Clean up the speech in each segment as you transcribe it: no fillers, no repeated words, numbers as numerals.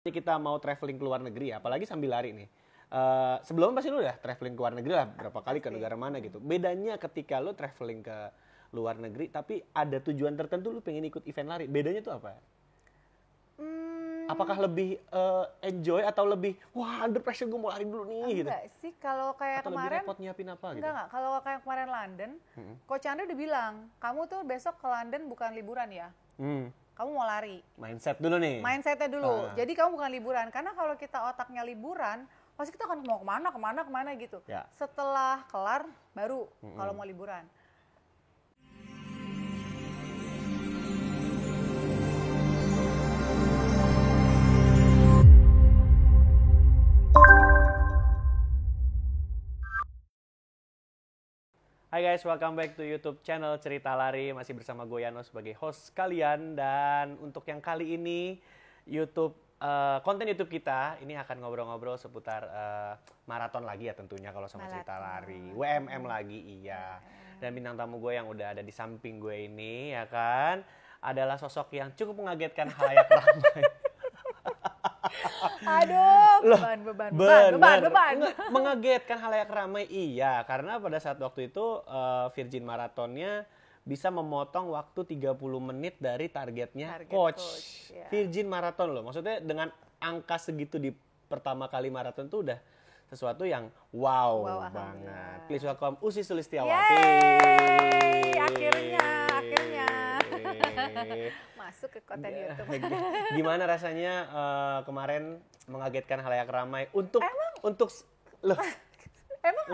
kita mau traveling ke luar negeri, apalagi sambil lari nih. Sebelumnya pasti lu udah traveling ke luar negeri lah berapa kali ke negara mana gitu. Bedanya ketika lu traveling ke luar negeri tapi ada tujuan tertentu lu pengen ikut event lari. Bedanya tuh apa? Apakah lebih enjoy atau lebih wah under pressure gue mau lari dulu nih gitu? Enggak sih, kalau kayak Atau kemarin lebih repot nyiapin apa gitu? enggak, kalau kayak kemarin London, Coach Andre udah bilang, kamu tuh besok ke London bukan liburan ya. Kamu mau lari. Mindset dulu nih. Mindsetnya dulu. Jadi kamu bukan liburan, karena kalau kita otaknya liburan, pasti kita akan mau kemana gitu. Ya. Setelah kelar, baru kalau mau liburan. Hai guys, welcome back to YouTube channel Cerita Lari. Masih bersama gue Yano sebagai host kalian. Dan untuk yang kali ini konten YouTube kita ini akan ngobrol-ngobrol seputar maraton lagi ya tentunya kalau sama Cerita Lari. WMM lagi, iya. Dan bintang tamu gue yang udah ada di samping gue ini ya kan adalah sosok yang cukup mengagetkan khalayak ramai. Aduh, beban. Mengagetkan khalayak ramai, iya. Karena pada saat waktu itu Virgin Marathonnya bisa memotong waktu 30 menit dari targetnya coach. Ya. Virgin Marathon loh. Maksudnya dengan angka segitu di pertama kali maraton tuh udah sesuatu yang wow banget. Please welcome Ussy Sulistiawati. Yeay, akhirnya. Masuk ke konten YouTube. Gimana rasanya kemarin mengagetkan khalayak ramai untuk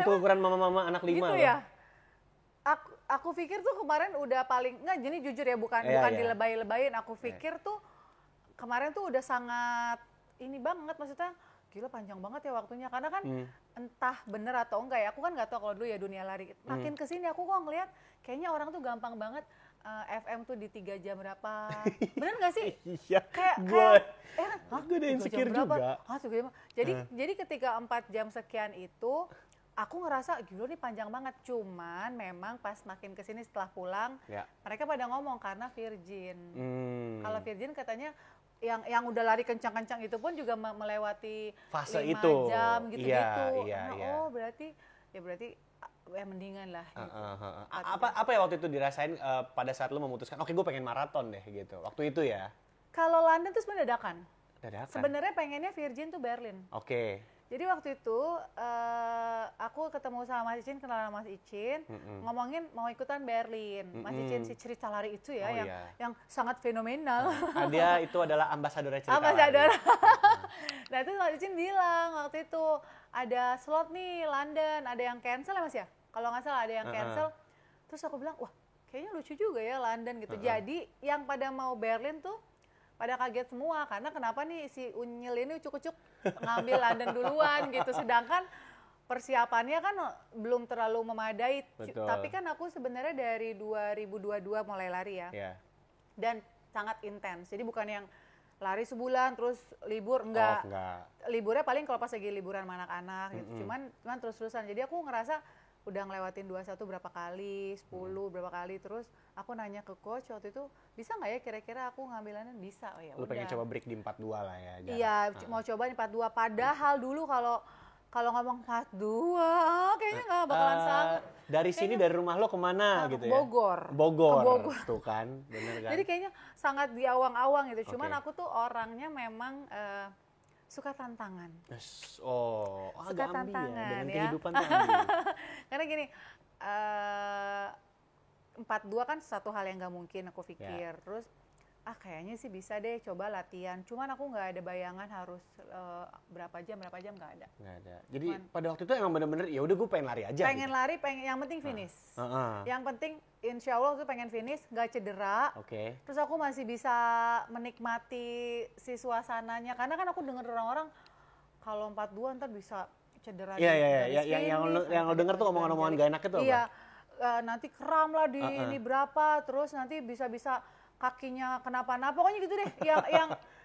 ukuran mama-mama anak 5 gitu loh. Ya? Aku pikir tuh kemarin udah paling jadi jujur ya bukan dilebay-lebayin. Aku pikir tuh kemarin tuh udah sangat ini banget, maksudnya gila panjang banget ya waktunya, karena kan entah bener atau enggak ya, aku kan nggak tahu kalau dulu ya dunia lari. Makin kesini aku kok ngeliat kayaknya orang tuh gampang banget FM tuh di 3 jam berapa, bener nggak sih? Iya. Gue udah insecure juga. Jadi ketika 4 jam sekian itu aku ngerasa gila nih panjang banget. Cuman memang pas makin kesini setelah pulang mereka pada ngomong karena Virgin. Kalau Virgin katanya yang udah lari kencang-kencang itu pun juga melewati fase 5 itu. jam gitu-gitu. Iya. Oh berarti ya mendingan lah. Gitu. Apa ya waktu itu dirasain pada saat lu memutuskan, oke gue pengen maraton deh gitu. Waktu itu ya. Kalau London tuh sebenarnya dadakan. Dadakan. Sebenarnya pengennya Virgin tuh Berlin. Oke. Jadi waktu itu aku ketemu sama Mas Icin, kenal sama Mas Icin, ngomongin mau ikutan Berlin. Mas Icin si cerita lari itu ya, yang sangat fenomenal. Dia itu adalah ambasador cerita ambasador. lari. Nah itu Mas Icin bilang waktu itu ada slot nih London, ada yang cancel ya Mas ya? Kalau nggak salah ada yang cancel. Terus aku bilang, wah kayaknya lucu juga ya London gitu. Jadi yang pada mau Berlin tuh pada kaget semua, karena kenapa nih si Unyil ini ucuk-ucuk ngambil London duluan gitu, sedangkan persiapannya kan belum terlalu memadai. Betul. Tapi kan aku sebenarnya dari 2022 mulai lari ya, dan sangat intens, jadi bukan yang lari sebulan terus libur, enggak. Liburnya paling kalau pas lagi liburan sama anak-anak gitu, cuman terus-terusan. Jadi aku ngerasa udah ngelewatin 21 berapa kali, 10 berapa kali, terus aku nanya ke coach waktu itu, bisa nggak ya kira-kira aku ngambilannya? Bisa. Oh ya lu udah. pengen coba break di 42 lah ya. Iya, mau coba di 42, padahal dulu kalau ngomong 42 kayaknya nggak bakalan sanggup. Dari sini dari rumah lo kemana gitu ya? Bogor. Tuh kan, bener kan? Jadi kayaknya sangat di awang-awang gitu. Cuman aku tuh orangnya memang suka tantangan. Suka tantangan ya, dengan ya. kehidupan tuh ambil. Karena gini, 42 kan satu hal yang nggak mungkin aku pikir. Terus kayaknya sih bisa deh coba latihan. Cuman aku nggak ada bayangan harus berapa jam nggak ada. Nggak ada. Jadi pada waktu itu emang bener-bener ya udah gue pengen lari aja. Yang penting finish. Yang penting insya Allah aku pengen finish, nggak cedera. Terus aku masih bisa menikmati si suasananya. Karena kan aku denger orang-orang kalau 42 ntar bisa cedera. Iya. Yang lo denger tuh omongan-omongan gak enak itu apa? Iya. Nanti kram lah di ini berapa. Terus nanti bisa kakinya kenapa-napa, pokoknya gitu deh,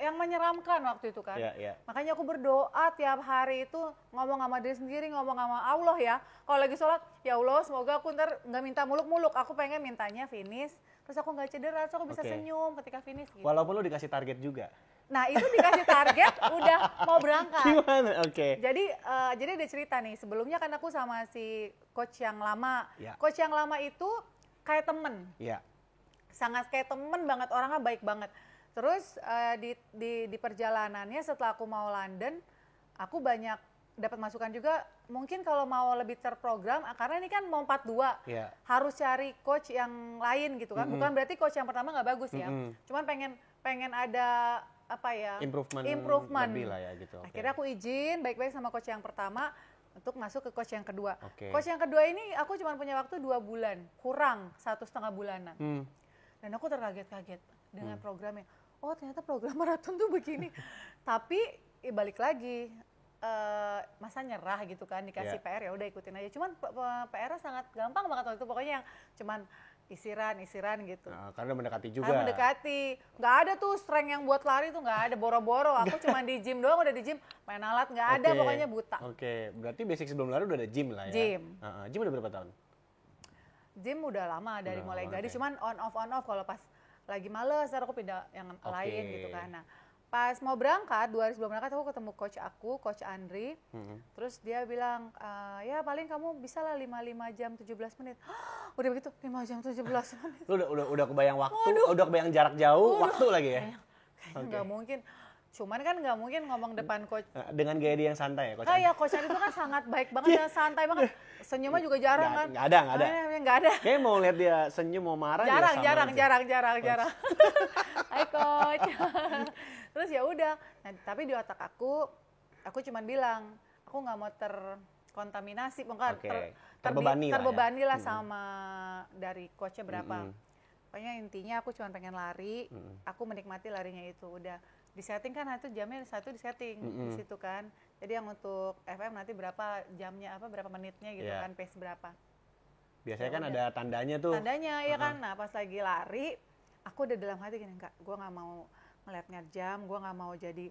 yang menyeramkan waktu itu kan. Makanya aku berdoa tiap hari itu, ngomong sama diri sendiri, ngomong sama Allah ya. Kalau lagi sholat, ya Allah semoga aku ntar nggak minta muluk-muluk, aku pengen mintanya finish, terus aku nggak cedera, terus aku bisa senyum ketika finish. Gitu. Walaupun lu dikasih target juga. Nah itu dikasih target udah mau berangkat. Gimana? Oke. Jadi ada cerita nih, sebelumnya kan aku sama si coach yang lama. Ya. Coach yang lama itu kayak temen, Ya. sangat kayak temen banget, orangnya baik banget. Terus di perjalanannya setelah aku mau London, aku banyak dapat masukan juga, mungkin kalau mau lebih terprogram, karena ini kan mau 42, Ya. harus cari coach yang lain gitu kan. Bukan berarti coach yang pertama nggak bagus ya, cuman pengen ada apa ya, Improvement lebih lah ya gitu. Oke. Akhirnya aku izin baik-baik sama coach yang pertama untuk masuk ke coach yang kedua. Oke. Coach yang kedua ini aku cuma punya waktu 2 bulan, kurang 1,5 bulanan. Dan aku terkaget-kaget dengan programnya. Oh ternyata program maraton tuh begini. Tapi balik lagi, masa nyerah gitu kan, dikasih PR ya udah ikutin aja. Cuman PR-nya sangat gampang banget waktu itu, pokoknya yang cuman isiran gitu. Nah, karena mendekati juga. Karena mendekati, nggak ada tuh strength yang buat lari tuh nggak ada, boro-boro. Aku cuma di gym doang, udah di gym main alat nggak ada, pokoknya buta. Oke, berarti basic sebelum lari udah ada gym lah ya? Gym. Gym udah berapa tahun? Gym udah lama dari Udah mulai lama, gadis, oke. cuman on off kalau pas lagi males, ntar aku pindah yang lain gitu kan. Nah, pas mau berangkat, 2 hari sebelum berangkat aku ketemu coach Andri, terus dia bilang, ya paling kamu bisa lah 5 jam 17 menit. Udah begitu, 5 jam 17 menit. Lu udah kebayang waktu, udah kebayang jarak jauh, waktu lagi ya? Kayaknya nggak mungkin. Cuman kan nggak mungkin ngomong depan coach. Dengan gaya dia yang santai ya, coach? Kayak coach Andri itu kan sangat baik banget dan santai banget. Senyumnya juga jarang kan. Nggak ada. Nggak ada. Kayaknya mau lihat dia senyum, mau marah Jarang. Hai coach. Terus ya udah. Nah, tapi di otak aku cuman bilang, aku nggak mau terkontaminasi, bukan terbebani lah sama dari coachnya berapa. Pokoknya intinya aku cuma pengen lari, aku menikmati larinya itu. Udah disetting kan, itu jamnya satu disetting di situ kan. Jadi yang untuk FM nanti berapa jamnya, berapa menitnya gitu kan, pace berapa. Biasanya kan ada tandanya tuh. Tandanya, iya kan. Nah pas lagi lari, aku udah dalam hati gini, enggak, gue nggak mau ngeliat jam, gue nggak mau jadi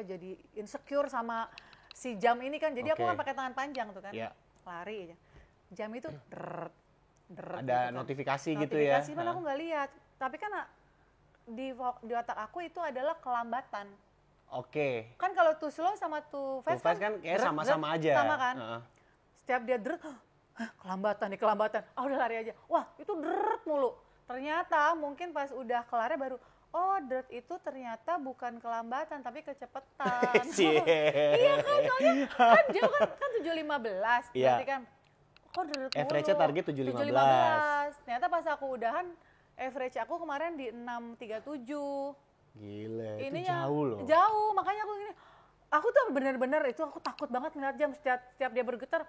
jadi insecure sama si jam ini kan. Jadi aku kan pakai tangan panjang tuh kan, lari aja. Jam itu ada gitu notifikasi kan. gitu ya. Notifikasi mana aku nggak lihat. Tapi kan di otak aku itu adalah kelambatan. Oke. Kan kalau too slow sama too fast kan kayak sama-sama aja. Sama kan. Setiap dia kelambatan. Udah lari aja. Wah itu mulu. Ternyata mungkin pas udah kelarnya baru, dirt itu ternyata bukan kelambatan tapi kecepatan. Iya kan, soalnya kan jauh kan 7.15. Berarti kan, dirt mulu. Average-nya target 7.15. Ternyata pas aku udahan, average aku kemarin di 6.37. Gila, Ini itu jauh loh. Jauh, makanya aku gini. Aku tuh bener-bener itu aku takut banget ngeliat jam, setiap dia bergetar,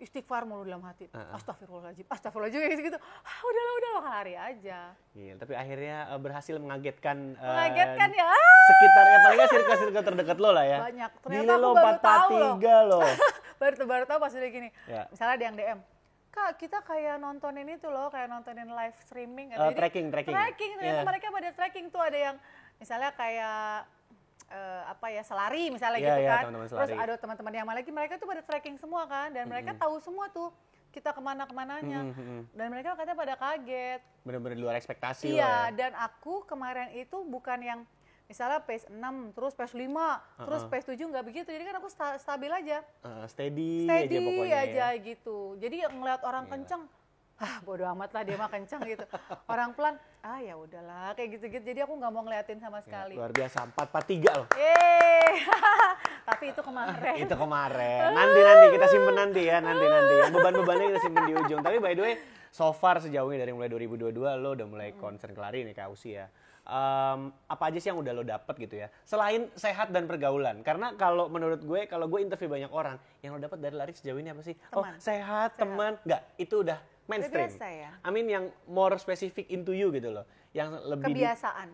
istighfar mulu dalam hati. Astagfirullahaladzim kayak gitu. Udah lari aja. Gila, tapi akhirnya berhasil mengagetkan. Mengagetkan ya. Sekitarnya, paling nggak sirkel-sirkel terdekat lo lah ya. Banyak. Ternyata Gila, aku lo baru tahu loh. baru tahu pas udah gini. Ya. Misalnya ada yang DM, Kak, kita kayak nontonin itu loh, kayak nontonin live streaming. Tracking. Ternyata mereka pada tracking tuh, ada yang misalnya kayak selari misalnya gitu kan. Terus ada teman-teman yang lagi, mereka tuh pada tracking semua kan, dan mereka tahu semua tuh kita kemana-kemananya. Dan mereka katanya pada kaget. Bener-bener di luar ekspektasi iya, loh ya. Dan aku kemarin itu bukan yang misalnya pace 6, terus pace 5, terus pace 7, nggak begitu. Jadi kan aku stabil aja. Steady aja pokoknya aja gitu. Jadi ngeliat orang kenceng, bodo amat lah dia mah kenceng gitu. Orang pelan, ya udahlah kayak gitu-gitu. Jadi aku nggak mau ngeliatin sama sekali. Luar biasa, 443 loh. Tapi itu kemarin. Itu kemarin. Nanti kita simpen nanti ya, nanti. Yang beban-bebannya kita simpen di ujung. Tapi by the way, so far sejauh ini dari mulai 2022 lo udah mulai concern ke lari nih Kak Usi ya. Apa aja sih yang udah lo dapet gitu ya? Selain sehat dan pergaulan. Karena kalau menurut gue, kalau gue interview banyak orang, yang lo dapet dari lari sejauh ini apa sih? Teman. Sehat, teman. Enggak, itu udah mainstream. Biasa ya? I mean yang more specific into you gitu loh. Yang lebih Kebiasaan?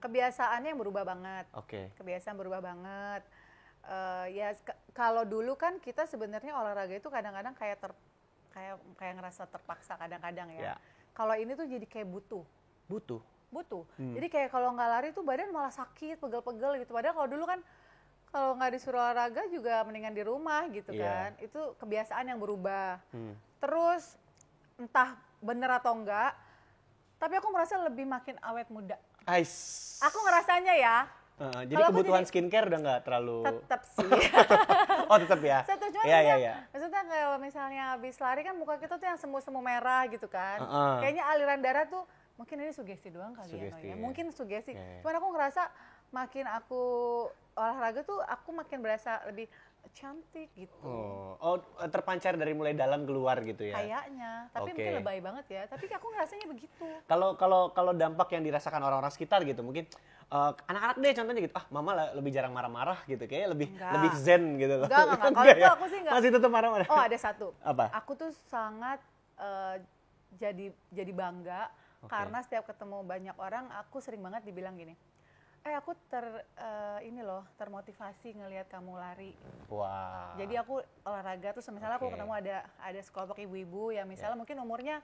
Kebiasaannya yang berubah banget. Oke. Kebiasaan berubah banget. Kalau dulu kan kita sebenarnya olahraga itu kadang-kadang kayak ngerasa terpaksa kadang-kadang ya. Kalau ini tuh jadi kayak butuh. Jadi kayak kalau nggak lari tuh badan malah sakit, pegel-pegel gitu. Padahal kalau dulu kan kalau nggak disuruh olahraga juga mendingan di rumah gitu kan. Itu kebiasaan yang berubah. Terus entah bener atau enggak, tapi aku merasa lebih makin awet muda. Ais. Aku ngerasanya ya. Jadi kebutuhan skincare udah nggak terlalu. Tetap sih. Oh tetap ya. Tetap, cuman Iya. maksudnya kalau misalnya habis lari kan muka kita tuh yang semu-semu merah gitu kan. Kayaknya aliran darah tuh mungkin ini sugesti doang kali Sugesti, ya. ya. Mungkin sugesti. Yeah. Cuman aku ngerasa makin aku olahraga tuh aku makin berasa lebih cantik gitu. Oh, terpancar dari mulai dalam keluar gitu ya. Kayaknya, tapi Oke. mungkin lebay banget ya. Tapi aku ngerasanya begitu. Kalau dampak yang dirasakan orang-orang sekitar gitu, mungkin anak-anak deh contohnya gitu. Ah, mama lebih jarang marah-marah gitu, kayak lebih zen gitu loh. Enggak. Kalau itu aku sih enggak. Masih tetap marah-marah. Oh, ada satu. Apa? Aku tuh sangat jadi bangga karena setiap ketemu banyak orang aku sering banget dibilang gini. Aku termotivasi ngelihat kamu lari. Wah. Jadi aku olahraga terus misalnya aku ketemu ada sekelompok ibu-ibu yang misalnya mungkin umurnya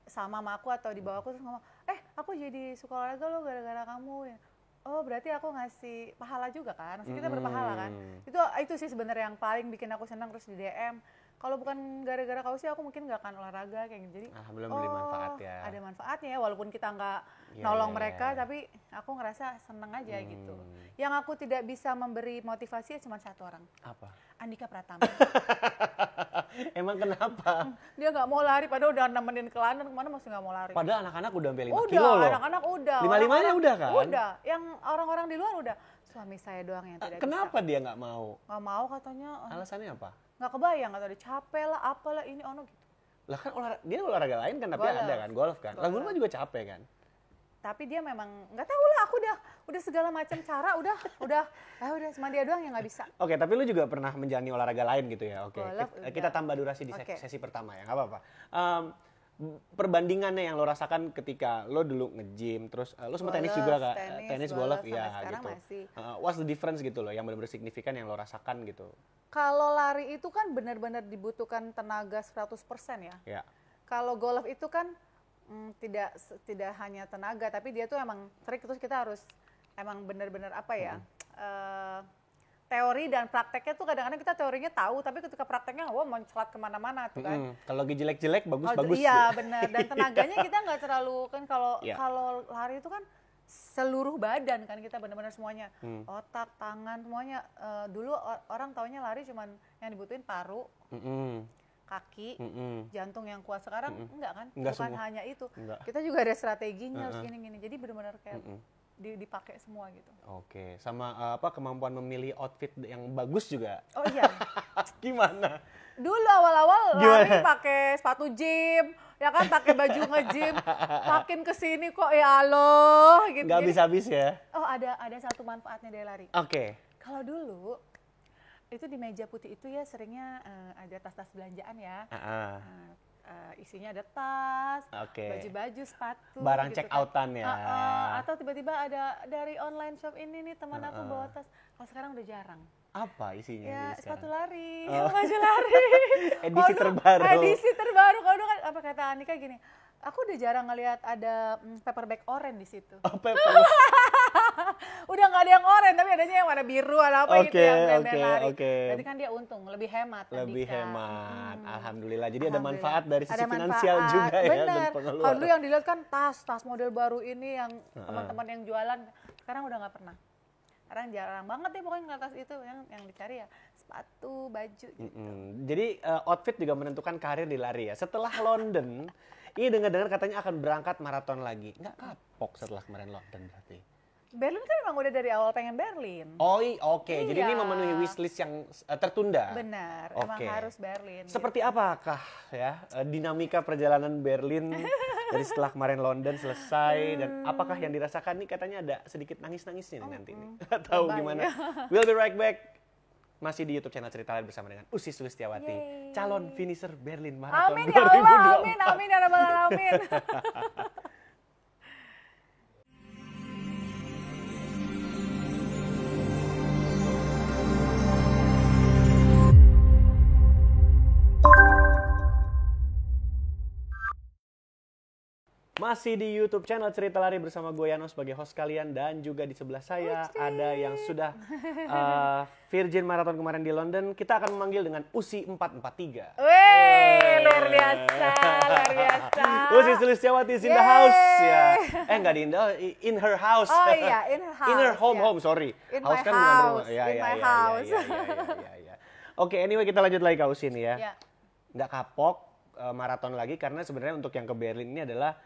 sama aku atau di bawah aku terus ngomong, aku jadi suka olahraga lo gara-gara kamu. Oh berarti aku ngasih pahala juga kan, maksudnya kita berpahala kan. Itu sih sebenarnya yang paling bikin aku senang terus di DM. Kalau bukan gara-gara kau sih aku mungkin nggak akan olahraga kayak gitu. Jadi belum beli manfaat ya. Ada manfaatnya ya walaupun kita nggak nolong mereka, tapi aku ngerasa seneng aja gitu. Yang aku tidak bisa memberi motivasi cuma satu orang. Apa? Andika Pratama. Emang kenapa? Dia nggak mau lari, padahal udah nemenin ke London kemana masih nggak mau lari. Padahal anak-anak udah sampai 5 kilo loh. Udah, anak-anak udah. 5-5-nya udah kan? Udah, yang orang-orang di luar udah. Suami saya doang yang tidak Kenapa bisa. dia nggak mau? Nggak mau katanya. Alasannya apa? Nggak kebayang, kata dia capek lah, apalah ini ono gitu. Lah kan dia olahraga lain kan, tapi ada kan, golf kan. Lah gue juga capek kan. Tapi dia memang nggak tahu lah, aku udah segala macam cara udah cuma dia doang yang nggak bisa. Oke, tapi lu juga pernah menjalani olahraga lain gitu ya. Oke. Golf Kita tambah durasi di sesi pertama ya, nggak apa-apa. Perbandingannya yang lo rasakan ketika lo dulu nge-gym, terus lo sempat tenis juga kak, tenis golf ya gitu. Masih. What's the difference gitu loh, yang benar-benar signifikan yang lo rasakan gitu? Kalau lari itu kan benar-benar dibutuhkan tenaga 100% ya. Ya. Kalau golf itu kan tidak hanya tenaga, tapi dia tuh emang trik, terus kita harus emang benar-benar apa ya, teori dan prakteknya tuh kadang-kadang kita teorinya tahu, tapi ketika prakteknya mencelat kemana-mana tuh kan. Kalau lagi jelek-jelek bagus-bagus. Iya benar, dan tenaganya kita nggak terlalu kan, kalau lari itu kan seluruh badan kan, kita benar-benar semuanya, otak, tangan, semuanya. Dulu orang taunya lari cuman yang dibutuhin paru, kaki, jantung yang kuat. Sekarang enggak kan, bukan hanya itu. Kita juga ada strateginya, harus gini-gini. Jadi benar-benar kayak dipakai semua gitu. Oke, sama kemampuan memilih outfit yang bagus juga. Oh iya. Gimana? Dulu awal-awal lari pakai sepatu gym, ya kan, pakai baju nge-gym. Makin kesini kok ya Allah gitu. Nggak habis-habis ya? Oh ada satu manfaatnya dari lari. Oke. Kalau dulu itu di meja putih itu ya seringnya ada tas-tas belanjaan ya. Isinya ada tas, baju-baju, sepatu. Barang gitu check outan ya. Atau tiba-tiba ada dari online shop ini nih, teman aku bawa tas. Kalau sekarang udah jarang. Apa isinya? Ya sepatu lari, Oh. baju lari. Edisi terbaru. Edisi terbaru. Kalau dulu kan apa kata Anika gini, aku udah jarang ngelihat ada paper bag oranye di situ. Oh, paper. Udah nggak ada yang oranye, tapi adanya yang warna biru ada apa gitu yang brand-brand lari. Berarti kan dia untung, lebih hemat. Lebih Andika. hemat, alhamdulillah. Jadi ada manfaat dari sisi Ada finansial manfaat. juga ya. Bener. Dan pengeluaran. Kalau dulu yang dilihat kan tas model baru ini yang teman-teman yang jualan, sekarang udah nggak pernah. Sekarang jarang banget deh pokoknya ngeliat tas itu, yang dicari ya sepatu, baju gitu. Jadi outfit juga menentukan karir di lari ya. Setelah London, ini dengar-dengar katanya akan berangkat maraton lagi. Nggak kapok setelah kemarin London berarti? Berlin kan memang udah dari awal pengen Berlin. Oh oke. Iya. Jadi ini memenuhi wishlist yang tertunda. Benar, emang harus Berlin. Seperti apakah ya dinamika perjalanan Berlin dari setelah kemarin London selesai, dan apakah yang dirasakan nih, katanya ada sedikit nangis-nangisnya nih nanti nih. Tahu gimana? We'll be right back. Masih di YouTube channel Cerita Lari bersama dengan Usi Sulistiawati, calon finisher Berlin Marathon 2024. Amin ya Allah, amin ya rabbal alamin. Masih di YouTube channel Cerita Lari bersama gue Yano sebagai host kalian, dan juga di sebelah saya ada yang sudah Virgin Marathon kemarin di London. Kita akan memanggil dengan Usi 443. Wey, luar biasa, luar biasa. Usi Sulistyawati is in the house ya. Nggak in her house. Oh iya, in her house. In her home, ya. sorry. In House my kan bukan rumah. house, in my Iya, house. iya. Oke, anyway kita lanjut lagi ke Usi nih ya. Ya. Nggak kapok maraton lagi karena sebenarnya untuk yang ke Berlin ini adalah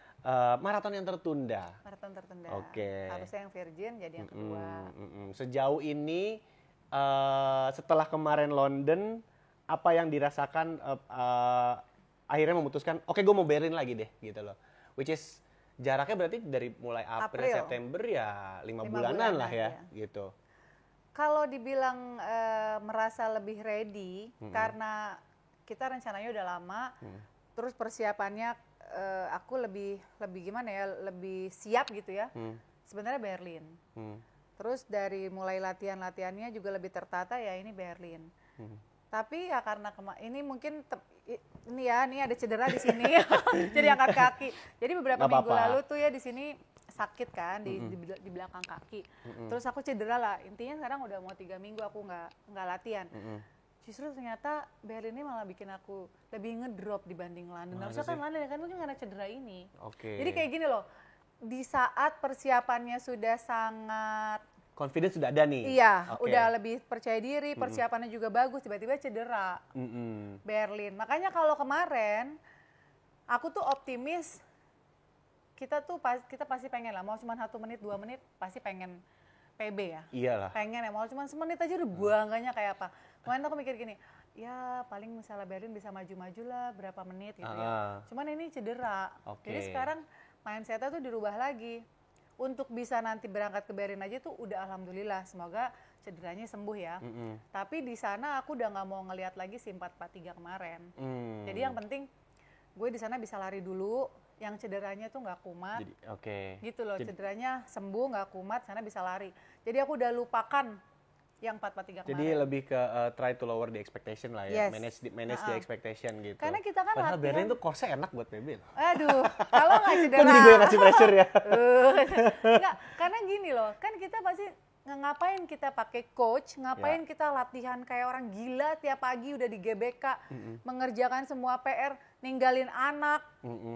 maraton yang tertunda. Maraton tertunda. Oke. Harusnya yang virgin jadi yang kedua. Sejauh ini setelah kemarin London, apa yang dirasakan akhirnya memutuskan, oke gue mau Berlin lagi deh gitu loh. Which is jaraknya berarti dari mulai April. September ya 5 bulanan lah ya gitu. Kalau dibilang merasa lebih ready karena kita rencananya udah lama, terus persiapannya aku lebih gimana ya, lebih siap gitu ya. Sebenarnya Berlin. Terus dari mulai latihannya juga lebih tertata ya, ini Berlin. Tapi ya karena ini mungkin ini ada cedera di sini, jadi angkat kaki. Jadi beberapa minggu lalu tuh ya di sini sakit kan di belakang kaki. Terus aku cedera lah. Intinya sekarang udah mau 3 minggu aku nggak latihan. Justru ternyata Berlin ini malah bikin aku lebih ngedrop dibanding London. Harusnya kan London kan mungkin karena cedera ini. Jadi kayak gini loh. Di saat persiapannya sudah sangat confidence sudah ada nih. Iya, udah lebih percaya diri, persiapannya juga bagus, tiba-tiba cedera. Berlin. Makanya kalau kemarin aku tuh optimis kita pasti pengen lah, mau cuma 1 menit, 2 menit pasti pengen PB ya. Iyalah. Pengen ya, mau cuma semenit aja udah bangganya kayak apa. Kemarin aku mikir gini, ya paling misalnya Berlin bisa maju-maju lah berapa menit gitu ya. Cuman ini cedera. Jadi sekarang mindset-nya tuh dirubah lagi. Untuk bisa nanti berangkat ke Berlin aja tuh udah alhamdulillah, semoga cederanya sembuh ya. Tapi di sana aku udah nggak mau ngelihat lagi si 443 kemarin. Jadi yang penting gue di sana bisa lari dulu, yang cederanya tuh nggak kumat. Gitu loh, cederanya sembuh nggak kumat, sana bisa lari. Jadi aku udah lupakan yang 443 kemarin. Jadi lebih ke try to lower the expectation lah ya, manage the expectation gitu. Karena kita kan padahal latihan. Berlin tuh course enak buat PB loh. Aduh, kalau nggak cedera. Kok jadi gue yang kasih pressure ya? Enggak, karena gini loh, kan kita pasti ngapain kita pakai coach, ngapain kita latihan kayak orang gila tiap pagi udah di GBK, mengerjakan semua PR, ninggalin anak,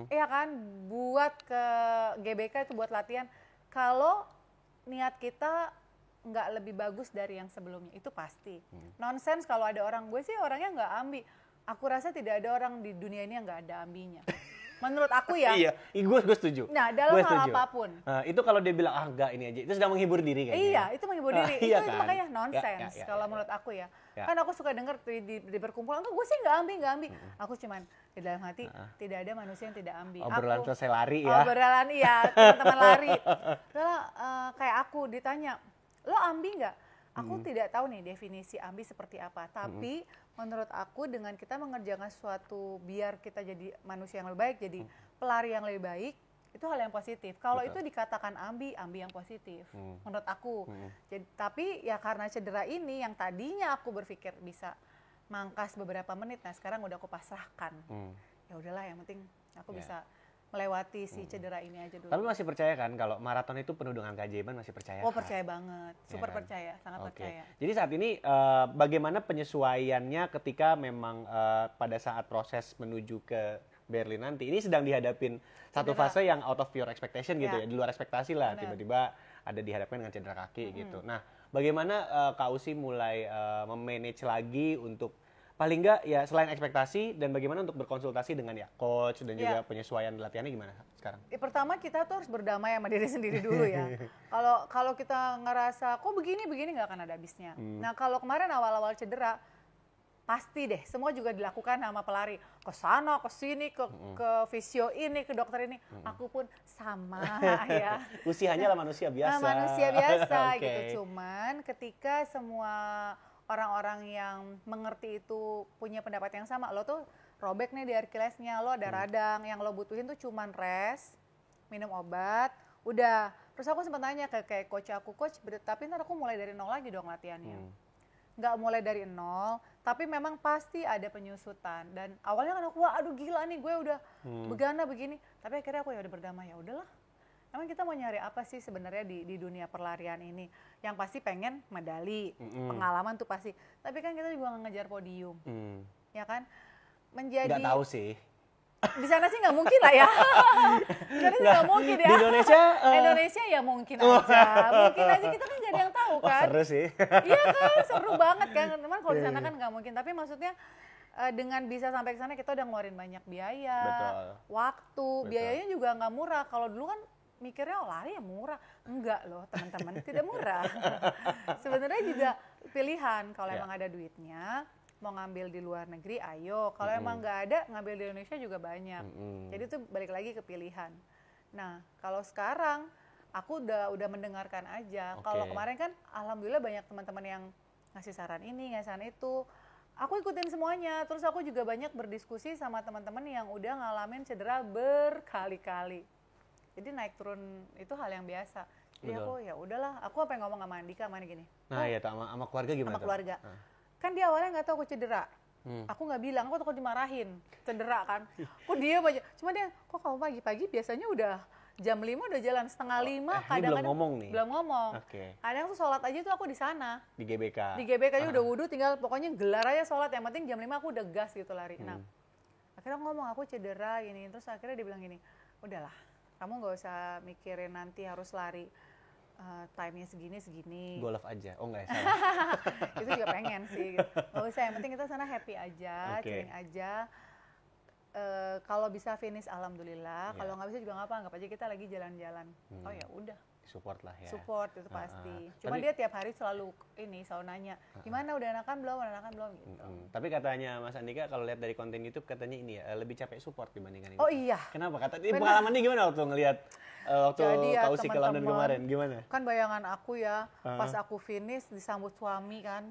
ya kan, buat ke GBK itu buat latihan. Kalau niat kita nggak lebih bagus dari yang sebelumnya, itu pasti. Nonsense kalau ada orang, gue sih orangnya nggak ambi. Aku rasa tidak ada orang di dunia ini yang nggak ada ambinya. Menurut aku ya. Iya, gue setuju. Nah, dalam hal apapun. Itu kalau dia bilang, enggak ini aja, itu sudah menghibur diri kayaknya. Iya, itu menghibur diri. Iya itu kan? makanya nonsense kalau menurut aku ya. Kan aku suka denger di berkumpulan, enggak, gue sih nggak ambi. Aku cuman di dalam hati, tidak ada manusia yang tidak ambi. Obrolan selesai lari ya. Obrolan iya, teman-teman lari. Soalnya kayak aku ditanya, lo ambi nggak? Aku tidak tahu nih definisi ambi seperti apa. Tapi menurut aku dengan kita mengerjakan sesuatu biar kita jadi manusia yang lebih baik, jadi pelari yang lebih baik, itu hal yang positif. Kalau itu dikatakan ambi yang positif menurut aku. Jadi, tapi ya karena cedera ini yang tadinya aku berpikir bisa mangkas beberapa menit, nah sekarang udah aku pasrahkan. Ya udahlah, yang penting aku bisa melewati si cedera ini aja dulu. Tapi masih percaya kan kalau maraton itu penuh dengan keajaiban, masih percaya? Oh, percaya banget. Super percaya, sangat percaya. Jadi saat ini bagaimana penyesuaiannya ketika memang pada saat proses menuju ke Berlin nanti? Ini sedang dihadapin satu fase yang out of your expectation gitu ya, di luar ekspektasi lah. Tiba-tiba ada dihadapkan dengan cedera kaki gitu. Nah, bagaimana Kak Usi mulai memanage lagi untuk paling enggak ya selain ekspektasi, dan bagaimana untuk berkonsultasi dengan ya coach dan juga penyesuaian latihannya gimana sekarang? Pertama kita tuh harus berdamai sama diri sendiri dulu ya. Kalau kita ngerasa kok begini nggak akan ada habisnya. Nah kalau kemarin awal-awal cedera pasti deh semua juga dilakukan sama pelari, ke sana ke sini ke fisio ini ke dokter ini. Aku pun sama ya. Usianya lah manusia biasa. Manusia biasa gitu. Cuman ketika semua orang-orang yang mengerti itu punya pendapat yang sama, lo tuh robek nih di Herculesnya, lo ada radang, yang lo butuhin tuh cuman rest, minum obat, udah. Terus aku sempat nanya kayak coach aku, coach, tapi ntar aku mulai dari nol lagi dong latihannya. Nggak mulai dari nol, tapi memang pasti ada penyusutan. Dan awalnya kan aku, wah aduh gila nih gue udah begana begini, tapi akhirnya aku ya udah berdamai, ya udahlah. Emang kita mau nyari apa sih sebenarnya di dunia perlarian ini? Yang pasti pengen medali, pengalaman tuh pasti. Tapi kan kita juga nggak ngejar podium, ya kan? menjadi Nggak tahu sih. di sana sih nggak mungkin lah ya. Di sana sih nggak mungkin ya. Di Indonesia Indonesia ya mungkin aja. Mungkin aja kita kan nggak ada yang tahu wah, kan. seru sih. Iya kan, seru banget kan. Teman kalau di sana Iya. kan nggak mungkin. Tapi maksudnya dengan bisa sampai ke sana kita udah ngeluarin banyak biaya, Betul. waktu, Betul. biayanya juga nggak murah. Kalau dulu kan mikirnya lari ya murah. Enggak loh teman-teman, tidak murah. Sebenarnya juga pilihan. Kalau Ya. emang ada duitnya, mau ngambil di luar negeri, ayo. Kalau emang nggak ada, ngambil di Indonesia juga banyak. Jadi itu balik lagi ke pilihan. Nah, kalau sekarang aku udah mendengarkan aja. Oke. Kalau kemarin kan, alhamdulillah banyak teman-teman yang ngasih saran ini, ngasih saran itu. Aku ikutin semuanya. Terus aku juga banyak berdiskusi sama teman-teman yang udah ngalamin cedera berkali-kali. Jadi naik turun itu hal yang biasa. Jadi Betul. aku ya udahlah. Aku apa yang ngomong sama Andika, mana gini. Nah, ya sama keluarga gimana Sama tuh? keluarga. Nah. Kan dia awalnya nggak tahu aku cedera. Hmm. Aku nggak bilang, aku takut dimarahin. Cedera kan. Aku diem aja. Cuma dia, kok kamu pagi-pagi biasanya udah jam 5 udah jalan setengah 5. Ini belum Kadang-kadang ngomong nih. Belum ngomong. Oke. Kadang tuh sholat aja tuh aku di sana. Di GBK. Di GBK aja udah wudhu, tinggal pokoknya gelar aja sholat. Yang penting jam 5 aku udah gas gitu lari. Nah, akhirnya aku ngomong aku cedera gini. Terus akhirnya dia bilang gini, udahlah, kamu nggak usah mikirin nanti harus lari. Time-nya segini. Golf aja. Oh enggak ya, salah. Itu juga pengen sih gitu. Nggak usah, yang penting kita sana happy aja, Oke. chilling aja. Kalau bisa finish alhamdulillah, Ya. kalau nggak bisa juga nggak apa, anggap aja kita lagi jalan-jalan. Oh ya udah, Support lah ya. support itu pasti. Cuma Tapi- dia tiap hari selalu nanya, gimana udah enakan belum gitu. Tapi katanya Mas Andika kalau lihat dari konten YouTube katanya ini ya lebih capek support dibandingkan ini. Oh iya, Kenapa? Ini Benar. pengalamannya gimana waktu ngelihat waktu Jadi ya, Kak Usi ke London teman-teman, kemarin? Gimana? kan bayangan aku ya, pas aku finish disambut suami kan.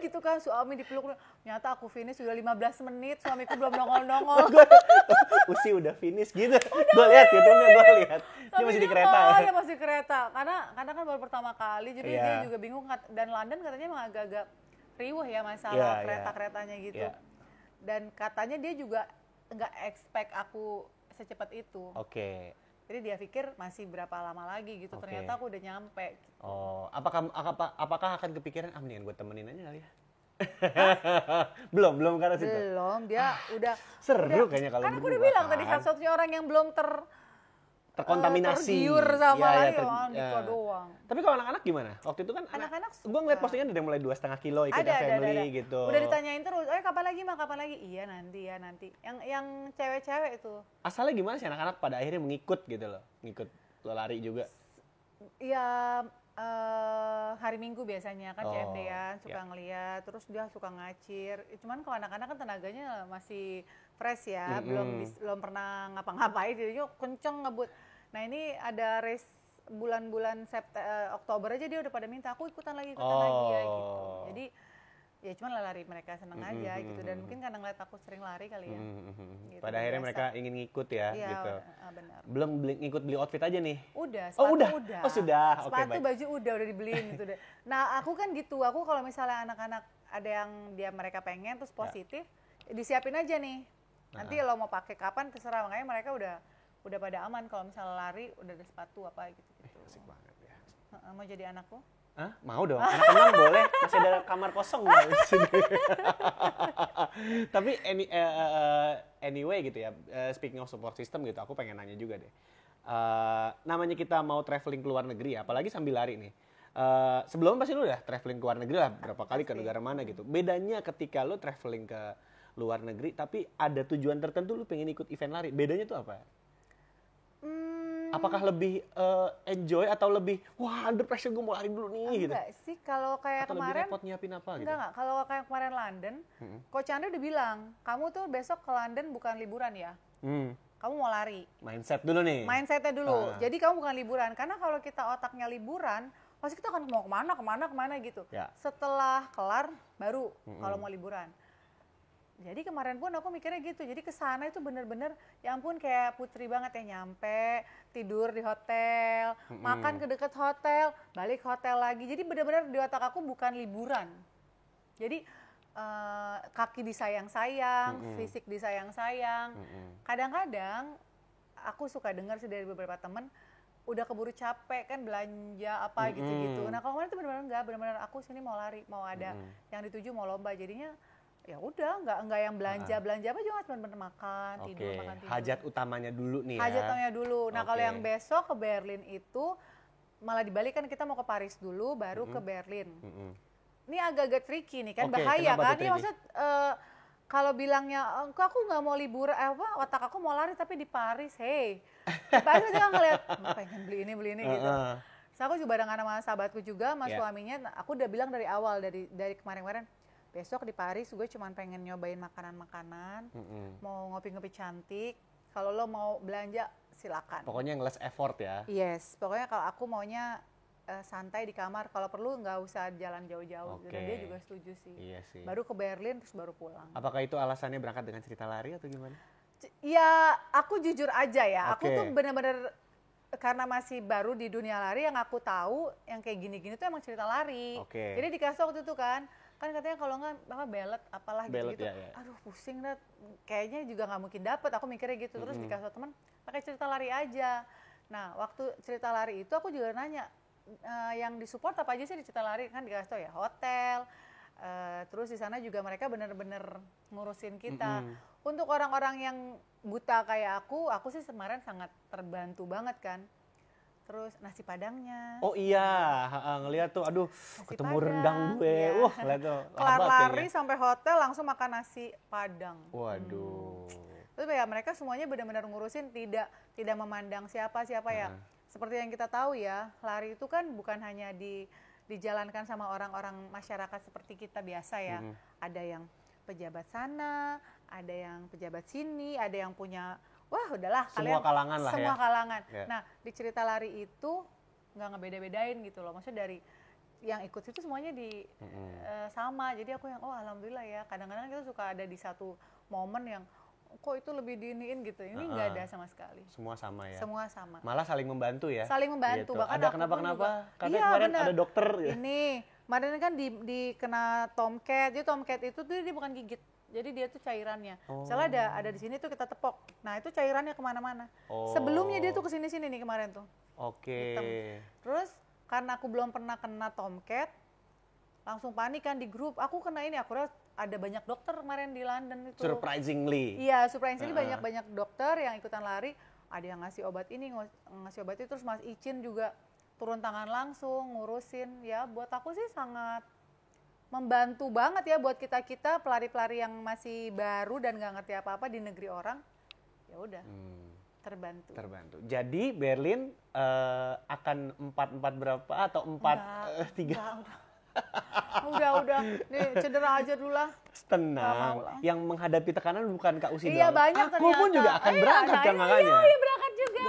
Gitu kan, suami dipeluk. Ternyata aku finish udah 15 menit, suamiku belum nongol-nongol. Usi udah finish gitu. Gue lihat YouTube-nya, gue lihat. Dia masih di kereta ya. Dia masih kereta. Karena kan baru pertama kali, jadi Iya. dia juga bingung. Dan London katanya emang agak-agak riuh ya masalah Iya, iya. kereta-keretanya gitu. Iya. Dan katanya dia juga nggak expect aku secepat itu. Oke. Jadi dia pikir masih berapa lama lagi gitu. Oke. Ternyata aku udah nyampe. Oh, apakah akan kepikiran mendingan gue temenin aja kali ya? belum karena situ. Belum, dia udah Seru udah- kayaknya kalau Kan aku berdua udah bilang tadi kan. satu-satunya orang yang belum Terkontaminasi. tergiur sama Ya, lari, ya, Andika doang. Tapi kalau anak-anak gimana? Waktu itu kan Anak-anak gue ngeliat suka. postingan udah mulai 2,5 kilo ikutnya family gitu. Udah ditanyain terus, kapan lagi mah, kapan lagi? Iya nanti. Yang cewek-cewek itu. Asalnya gimana sih anak-anak pada akhirnya mengikut gitu loh, ngikut lo lari juga. Ya hari Minggu biasanya kan Oh, CFD-an suka ya. ngeliat, terus dia suka ngacir. Cuman kalau anak-anak kan tenaganya masih fresh ya, belum pernah ngapa-ngapain, jadinya kenceng ngebut. Nah ini ada race bulan-bulan Oktober aja dia udah pada minta aku ikutan lagi ya gitu. Oh. Jadi ya cuman lari mereka seneng aja gitu, dan mungkin karena ngeliat aku sering lari kali ya. Gitu, Pada akhirnya biasa. mereka ingin ngikut ya Iya, gitu. benar. Belum ngikut beli outfit aja nih. Udah, Oh, sepatu udah? udah. Oh, sudah. Oke, Sepatu, baik. baju udah dibeliin gitu deh. Nah, aku kan gitu. Aku kalau misalnya anak-anak ada yang mereka pengen terus positif, disiapin aja nih. Nanti lo mau pakai kapan terserah, makanya mereka udah pada aman kalau misalnya lari udah ada sepatu apa gitu. Asik banget ya. Mau jadi anakku? Hah? Mau dong. Anak teman boleh. Masih ada kamar kosong nggak di sini? Tapi anyway gitu ya. Speaking of support system gitu, aku pengen nanya juga deh. Namanya kita mau traveling ke luar negeri, apalagi sambil lari nih. Sebelum pasti lu udah traveling ke luar negeri lah berapa kali ke negara mana gitu. Bedanya ketika lu traveling ke luar negeri tapi ada tujuan tertentu lu pengen ikut event lari. Bedanya tuh apa? Apakah lebih enjoy atau lebih wah under pressure gue mau lari dulu nih gitu? Enggak sih, kalau kayak Atau kemarin lebih repot nyiapin apa gitu? enggak. Kalau kayak kemarin London, Coach Chandra udah bilang, kamu tuh besok ke London bukan liburan ya. Kamu mau lari. Mindset dulu nih. Mindsetnya dulu. Jadi kamu bukan liburan. Karena kalau kita otaknya liburan, pasti kita akan mau kemana gitu. Ya. Setelah kelar, baru kalau mau liburan. Jadi kemarin pun aku mikirnya gitu. Jadi kesana itu bener-bener, ya ampun kayak Putri banget ya, nyampe, tidur di hotel, makan ke deket hotel, balik hotel lagi. Jadi bener-bener di otak aku bukan liburan. Jadi kaki disayang-sayang, fisik disayang-sayang. Kadang-kadang aku suka dengar sih dari beberapa temen, udah keburu capek kan belanja apa gitu-gitu. Nah kalau kemarin itu benar-benar enggak, benar-benar aku sini mau lari, mau ada yang dituju, mau lomba. Jadinya ya udah nggak yang belanja apa juga cuma bener makan, tidur, makan, tidur. Hajat utamanya dulu nih ya. Hajat utamanya dulu. Nah, kalau Oke. yang besok ke Berlin itu malah dibalik kan, kita mau ke Paris dulu baru ke Berlin. Ini agak-agak tricky nih kan, Oke, bahaya kenapa kan? tuh Ini tricky? maksud kalau bilangnya aku nggak mau libur, otak aku mau lari tapi di Paris, hey. Di Paris aja ngeliat, pengen beli ini gitu. So, aku juga barengan sama sahabatku juga, sama suaminya. Aku udah bilang dari awal, dari kemarin-kemarin, besok di Paris gue cuma pengen nyobain makanan-makanan, mau ngopi-ngopi cantik. Kalau lo mau belanja silakan. Pokoknya yang less effort ya. Yes, pokoknya kalau aku maunya santai di kamar, kalau perlu nggak usah jalan jauh-jauh. Oke. Dan dia juga setuju sih. Iya sih. Baru ke Berlin terus baru pulang. Apakah itu alasannya berangkat dengan cerita lari atau gimana? Ya, aku jujur aja ya. Aku Oke. tuh bener-bener karena masih baru di dunia lari, yang aku tahu yang kayak gini-gini tuh emang cerita lari. Oke. Jadi dikasih waktu itu kan katanya kalau nggak apa belet apalah Belet, gitu-gitu. ya. Aduh pusing dah, kayaknya juga nggak mungkin dapet. Aku mikirnya gitu. Terus dikasih tau teman, pakai cerita lari aja. Nah, waktu cerita lari itu aku juga nanya, yang disupport apa aja sih di cerita lari, kan dikasih tau ya hotel, terus di sana juga mereka bener-bener ngurusin kita. Untuk orang-orang yang buta kayak aku sih kemarin sangat terbantu banget kan. Terus nasi padangnya. Oh iya, ngeliat tuh, aduh, ketemu Padang, rendang gue. iya. Wah, lihat tuh. Kelar lahap lari kayaknya. sampai hotel langsung makan nasi padang. Waduh. Terus ya mereka semuanya benar-benar ngurusin, tidak memandang siapa ya. Seperti yang kita tahu ya, lari itu kan bukan hanya dijalankan sama orang-orang masyarakat seperti kita biasa ya. Ada yang pejabat sana, ada yang pejabat sini, ada yang punya, wah udahlah Semua kalangan lah ya. semua kalangan. Ya. Nah, di cerita lari itu nggak ngebeda-bedain gitu loh. Maksudnya dari yang ikut itu semuanya sama. Jadi aku yang alhamdulillah ya. Kadang-kadang kita suka ada di satu momen yang kok itu lebih diiniin gitu. Ini nggak ada sama sekali. Semua sama ya. Semua sama. Malah saling membantu ya. Saling membantu. Gitu. Bahkan Ada aku pun kenapa-kenapa? juga- Katanya Iya, kemarin bener. ada dokter. Ya. Ini kemarin kan di kena tomcat. Jadi tomcat itu tuh dia bukan gigit. Jadi dia tuh cairannya. Misalnya ada di sini tuh kita tepok. Nah itu cairannya kemana-mana. Oh. Sebelumnya dia tuh kesini-sini nih kemarin tuh. Oke. Hitam. Terus karena aku belum pernah kena tomcat, langsung panik kan di grup. Aku kena ini, aku ada banyak dokter kemarin di London itu. Surprisingly. Iya, surprisingly banyak dokter yang ikutan lari. Ada yang ngasih obat ini, ngasih obat itu. Terus Mas Icin juga turun tangan langsung, ngurusin. Ya buat aku sih sangat membantu banget ya buat kita pelari-pelari yang masih baru dan nggak ngerti apa-apa di negeri orang. Ya udah, terbantu. Jadi Berlin akan 4-4 berapa atau 4-3? Udah. Nih cedera aja dulu lah. Tenang. lah. Yang menghadapi tekanan bukan Kak Usi Iya doang. banyak Aku ternyata. pun juga akan berangkat kan makanya. Iya berangkat juga.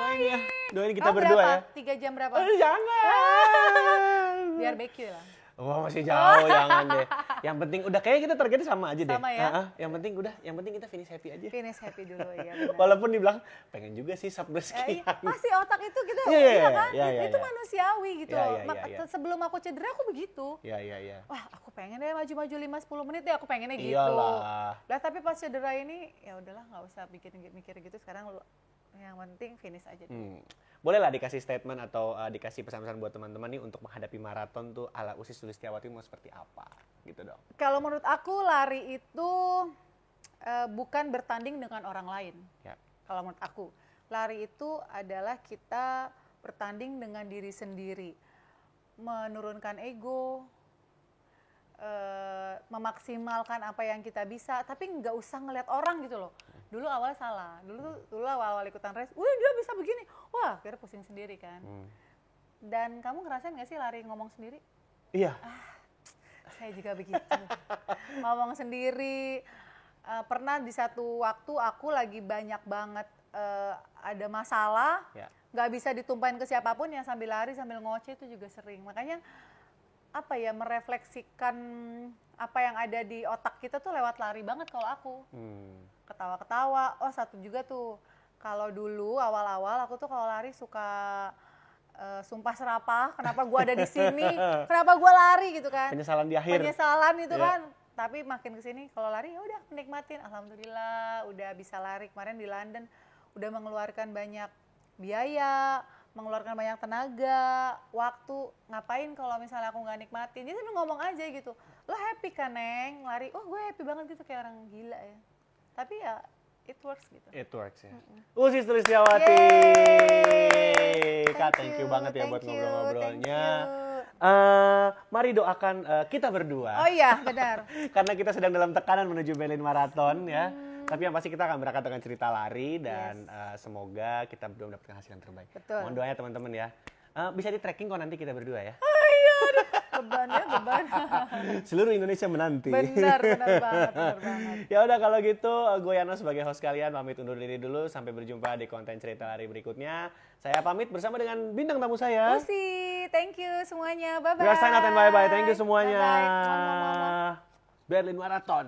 Doain kita Kamu berdua berapa? ya. 3 jam berapa? Jangan. Biar BQ lah. Wah masih jauh, jangan deh. Yang penting udah kayak kita targetnya sama aja deh. Sama ya? Yang penting kita finish happy aja. Finish happy dulu ya. Benar. Walaupun dibilang pengen juga sih sekian. Pasti otak itu gitu, Iya, kan? iya, Itu iya. manusiawi gitu. Iya, iya, iya. Sebelum aku cedera aku begitu. Iya. Wah, aku pengen deh maju-maju 5-10 menit deh, aku pengennya gitu. Iyalah. Lah tapi pas cedera ini ya udahlah nggak usah mikir gitu. Sekarang yang penting finish aja dulu. Boleh lah dikasih statement atau dikasih pesan-pesan buat teman-teman nih untuk menghadapi maraton tuh ala Usi Sulistiawati mau seperti apa gitu dong. Kalau menurut aku lari itu bukan bertanding dengan orang lain. Ya. Kalau menurut aku, lari itu adalah kita bertanding dengan diri sendiri, menurunkan ego, memaksimalkan apa yang kita bisa, tapi nggak usah ngeliat orang gitu loh. Dulu awalnya salah, dulu awal ikutan race, dia bisa begini, wah kira pusing sendiri kan. Dan kamu ngerasain nggak sih lari ngomong sendiri? Iya. Saya juga begitu, ngomong sendiri. Pernah di satu waktu aku lagi banyak banget ada masalah, nggak bisa ditumpahin ke siapapun, yang sambil lari sambil ngoceh itu juga sering. Makanya apa ya, merefleksikan apa yang ada di otak kita tuh lewat lari banget kalau aku. Ketawa-ketawa. Oh satu juga tuh, kalau dulu awal-awal aku tuh kalau lari suka sumpah serapah, kenapa gua ada di sini, kenapa gua lari gitu kan. Penyesalan di akhir. Penyesalan itu kan. Tapi makin kesini kalau lari ya udah menikmatin, alhamdulillah udah bisa lari. Kemarin di London udah mengeluarkan banyak biaya, mengeluarkan banyak tenaga, waktu, ngapain kalau misalnya aku nggak nikmatin. Jadi sambil ngomong aja gitu, lo happy kan Neng, lari, gue happy banget gitu kayak orang gila ya. Tapi ya it works gitu. It works ya. Usi Sulistyawati. Kak, thank you banget ya buat ngobrol-ngobrolnya. Mari doakan kita berdua. Oh iya, benar. Karena kita sedang dalam tekanan menuju Berlin Marathon ya. Tapi yang pasti kita akan berangkat dengan cerita lari dan semoga kita berdua mendapatkan hasil yang terbaik. Betul. Mohon doanya teman-teman ya. Bisa di tracking kok nanti kita berdua ya. Beban ya, beban. Seluruh Indonesia menanti. Benar banget. Ya udah kalau gitu, gue Yano sebagai host kalian pamit undur diri dulu. Sampai berjumpa di konten cerita lari berikutnya. Saya pamit bersama dengan bintang tamu saya. Lucy, thank you semuanya. Bye-bye. We are sign out and bye-bye. Thank you semuanya. Bye-bye. Berlin Marathon.